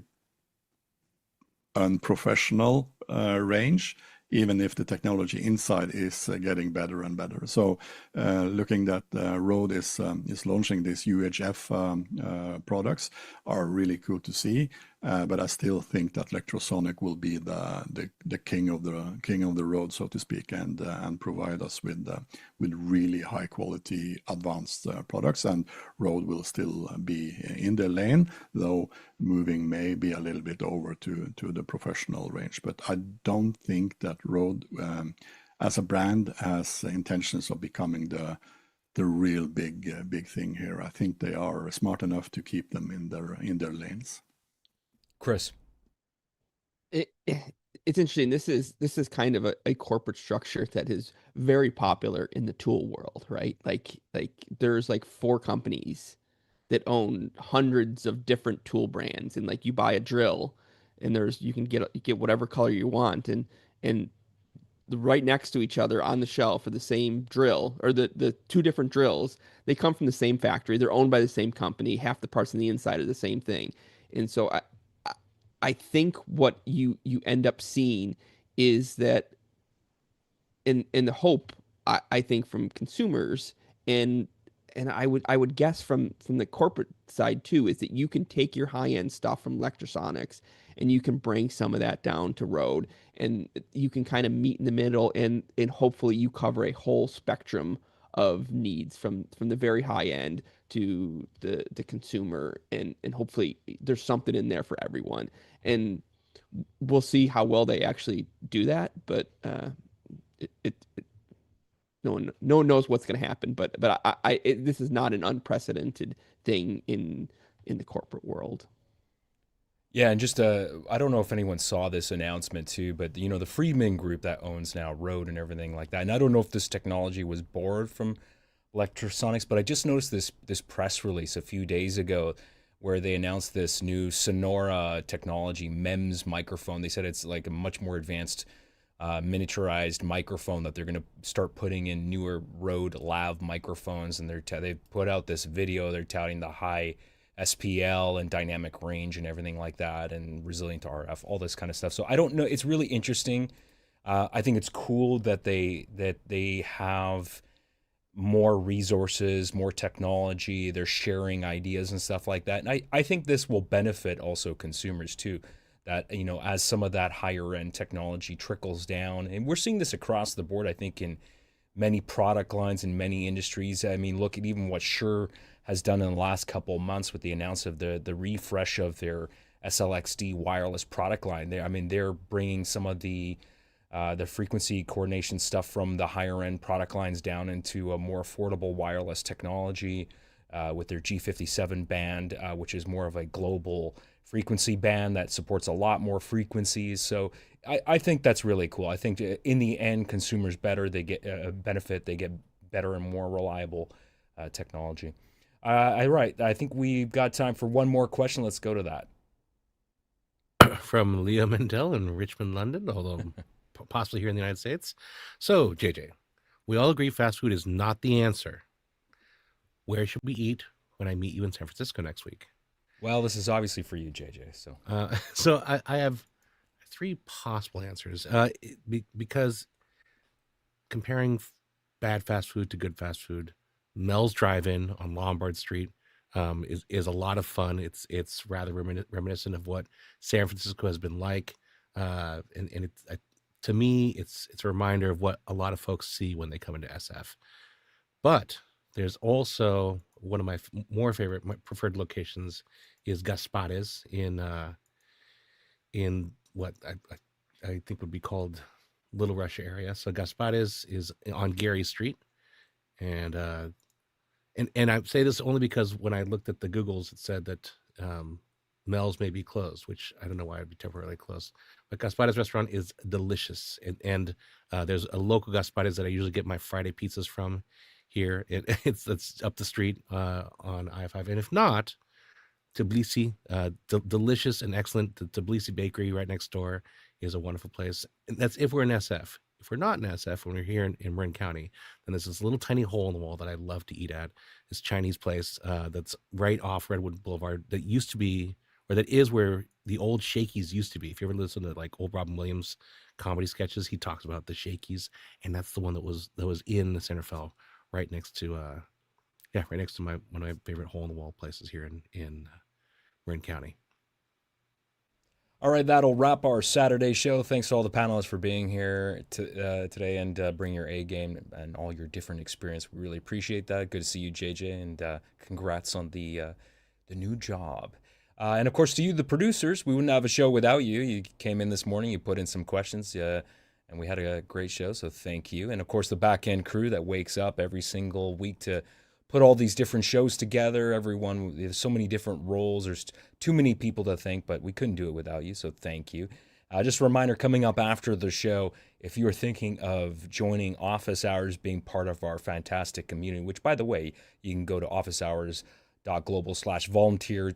Speaker 3: unprofessional range, even if the technology inside is getting better and better. So looking that Rode is launching these UHF products are really cool to see. But I still think that Lectrosonic will be the king of the road, so to speak, and provide us with really high quality advanced products. And Rode will still be in their lane, though moving maybe a little bit over to the professional range. But I don't think that Rode, as a brand, has intentions of becoming the real big thing here. I think they are smart enough to keep them in their lanes.
Speaker 4: Chris, it's interesting. This is kind of a corporate structure that is very popular in the tool world, right? Like there's like 4 companies that own hundreds of different tool brands, and like you buy a drill, and you can get whatever color you want, and right next to each other on the shelf are the same drill, or the 2 different drills. They come from the same factory. They're owned by the same company. Half the parts on the inside are the same thing. And so I think what you end up seeing is that in the hope, I think, from consumers, and I would guess from the corporate side too, is that you can take your high-end stuff from Lectrosonics and you can bring some of that down to Rode, and you can kind of meet in the middle, and hopefully you cover a whole spectrum of needs from the very high end to the consumer, and hopefully there's something in there for everyone. And we'll see how well they actually do that, but no one knows what's going to happen. But this is not an unprecedented thing in the corporate world.
Speaker 1: Yeah, and just I don't know if anyone saw this announcement too, but you know the Friedman Group that owns now Rode and everything like that. And I don't know if this technology was borrowed from Lectrosonics, but I just noticed this press release a few days ago where they announced this new Sonora technology MEMS microphone. They said it's like a much more advanced miniaturized microphone that they're going to start putting in newer Rode Lav microphones, and they put out this video. They're touting the high SPL and dynamic range and everything like that, and resilient to RF, all this kind of stuff. So I don't know. It's really interesting. I think it's cool that they have more resources, more technology. They're sharing ideas and stuff like that. And I think this will benefit also consumers too. That, you know, as some of that higher end technology trickles down, and we're seeing this across the board, I think, in many product lines in many industries. I mean, look at even what Shure has done in the last couple of months with the announcement of the refresh of their SLXD wireless product line. They're bringing some of the frequency coordination stuff from the higher end product lines down into a more affordable wireless technology with their G57 band, which is more of a global frequency band that supports a lot more frequencies. So I think that's really cool. I think in the end, consumers they get benefit, they get better and more reliable technology. Right. I think we've got time for one more question. Let's go to that.
Speaker 2: From Leo Mendel in Richmond, London, although possibly here in the United States. So, JJ, we all agree fast food is not the answer. Where should we eat when I meet you in San Francisco next week?
Speaker 1: Well, this is obviously for you, JJ.
Speaker 2: So I have three possible answers because comparing bad fast food to good fast food, Mel's Drive-In on Lombard Street is a lot of fun. It's rather reminiscent of what San Francisco has been like, and it's to me it's a reminder of what a lot of folks see when they come into SF. But there's also one of my my preferred locations is Gaspares in what I think would be called Little Russia area. So Gaspares is on Gary Street, and I say this only because when I looked at the Googles, it said that Mel's may be closed, which I don't know why it'd be temporarily closed. But Gaspares restaurant is delicious, and there's a local Gaspares that I usually get my Friday pizzas from here. It's up the street on I-5, and if not, Tbilisi, delicious and excellent. The Tbilisi Bakery right next door is a wonderful place. And that's if we're in SF. If we're not in SF, when we're here in Marin County, then there's this little tiny hole in the wall that I love to eat at. This Chinese place that's right off Redwood Boulevard that used to be, or that is where the old Shakey's used to be. If you ever listen to like old Robin Williams comedy sketches, he talks about the Shakey's, and that's the one that was in the Centerfell, right next to right next to one of my favorite hole in the wall places here in Marin County.
Speaker 1: All right, that'll wrap our Saturday show. Thanks to all the panelists for being here today and bring your A game and all your different experience. We really appreciate that. Good to see you, JJ, and congrats on the new job. And of course, to you, the producers, we wouldn't have a show without you. You came in this morning, you put in some questions, and we had a great show, so thank you. And of course, the back-end crew that wakes up every single week to put all these different shows together. Everyone, there's so many different roles. There's too many people to thank, but we couldn't do it without you, so thank you. Just a reminder, coming up after the show, if you're thinking of joining Office Hours, being part of our fantastic community, which, by the way, you can go to officehours.global/volunteer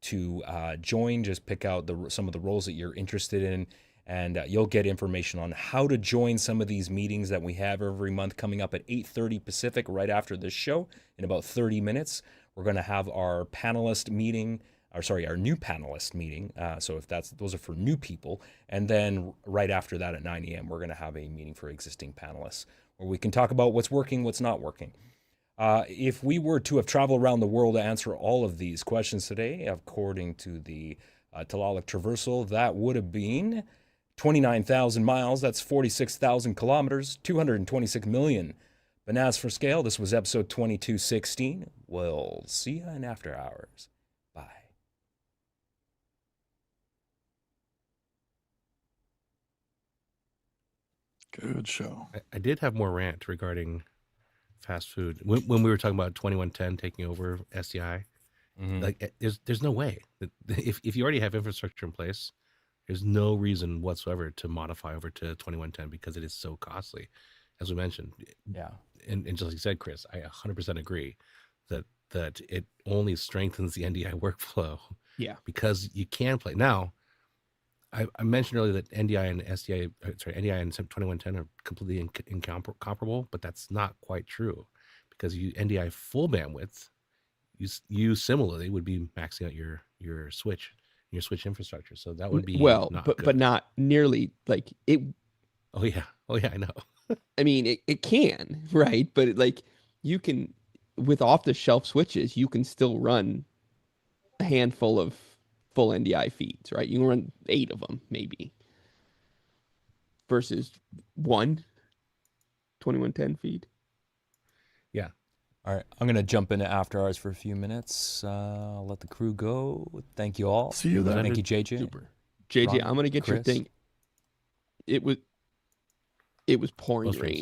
Speaker 1: to join. Just pick out some of the roles that you're interested in, and you'll get information on how to join some of these meetings that we have every month coming up at 8:30 Pacific right after this show. In about 30 minutes, we're going to have our panelist meeting, our new panelist meeting. So if those are for new people. And then right after that at 9 a.m., we're going to have a meeting for existing panelists where we can talk about what's working, what's not working. If we were to have traveled around the world to answer all of these questions today, according to the Talalic Traversal, that would have been 29,000 miles. That's 46,000 kilometers, 226 million. Bananas for scale. This was episode 2216. We'll see you in After Hours. Bye.
Speaker 3: Good show.
Speaker 2: I did have more rant regarding fast food when we were talking about 2110 taking over SDI Like there's no way that if you already have infrastructure in place, there's no reason whatsoever to modify over to 2110 because it is so costly, as we mentioned.
Speaker 1: Yeah.
Speaker 2: And just like you said, Chris, I 100% agree that it only strengthens the NDI workflow.
Speaker 4: Yeah.
Speaker 2: Because you can play now. I mentioned earlier that NDI and NDI and 2110 are completely incomparable, but that's not quite true because NDI full bandwidth, you similarly would be maxing out your switch infrastructure. So that would be not good.
Speaker 4: But not nearly like it.
Speaker 2: Oh yeah, I know.
Speaker 4: I mean, it can, right? But you can, with off the shelf switches, you can still run a handful of full NDI feeds, right? You can run 8 of them, maybe, versus 1 2110 feed.
Speaker 2: Yeah.
Speaker 1: All right. I'm going to jump into after hours for a few minutes. I'll let the crew go. Thank you all.
Speaker 3: See you then.
Speaker 1: Thank you, JJ.
Speaker 4: Super. JJ,
Speaker 1: Ron,
Speaker 4: I'm going to get your
Speaker 1: Chris.
Speaker 4: thing. It was pouring rain.